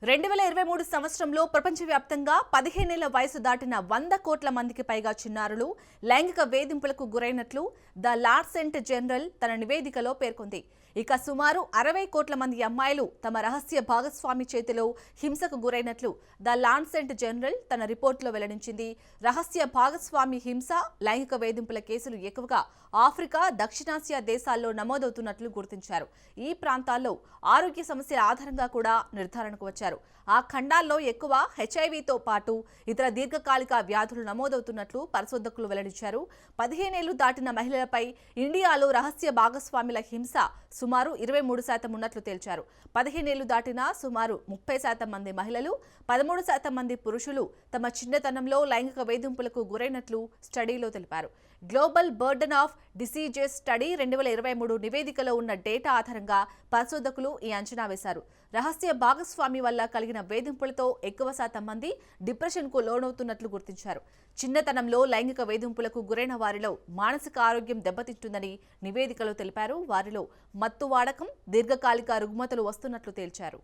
2023 సంవత్సరంలో ప్రపంచవ్యాప్తంగా 15 ఏళ్ల వయసు దాటిన 100 కోట్ల మందికి పైగా చిన్నారులు లైంగిక వేధింపులకు గురైనట్లు ద లాన్సెట్ జర్నల్ తన నివేదికలో పేర్కొంది. ఇక సుమారు 60 కోట్ల మంది అమ్మాయిలు తమ రహస్య భాగస్వామి చేతిలో హింసకు గురైనట్లు ద లాన్సెట్ జర్నల్ తన రిపోర్టులో వెల్లడించింది. రహస్య భాగస్వామి హింస, లైంగిక వేధింపుల కేసులు ఎక్కువగా ఆఫ్రికా, దక్షిణాసియా దేశాల్లో నమోదవుతున్నట్లు గుర్తించారు. ఈ ప్రాంతాల్లో ఆరోగ్య సమస్యల ఆధారంగా కూడా నిర్ధారణకు వచ్చారు. ఆ ఖండాల్లో ఎక్కువ హెచ్ఐవితో పాటు ఇతర దీర్ఘకాలిక వ్యాధులు నమోదవుతున్నట్లు పరిశోధకులు వెల్లడించారు. 15 ఏళ్లు దాటిన మహిళలపై ఇండియాలో రహస్య భాగస్వాముల హింస సుమారు 23% ఉన్నట్లు తేల్చారు. 15 ఏళ్లు దాటిన సుమారు 30% మంది మహిళలు, 13% మంది పురుషులు తమ చిన్నతనంలో లైంగిక వేధింపులకు గురైనట్లు స్టడీలో తెలిపారు. Global burden of diseases study 2023 నివేదికలో ఉన్న డేటా ఆధారంగా పరిశోధకులు ఈ అంచనా వేశారు. రహస్య భాగస్వామి వల్ల కలిగిన వేధింపులతో ఎక్కువ శాతం మంది డిప్రెషన్కు లోనవుతున్నట్లు గుర్తించారు. చిన్నతనంలో లైంగిక వేధింపులకు గురైన వారిలో మానసిక ఆరోగ్యం దెబ్బతింటుందని నివేదికలో తెలిపారు. వారిలో మత్తు వాడకం, దీర్ఘకాలిక రుగ్మతలు వస్తున్నట్లు తేల్చారు.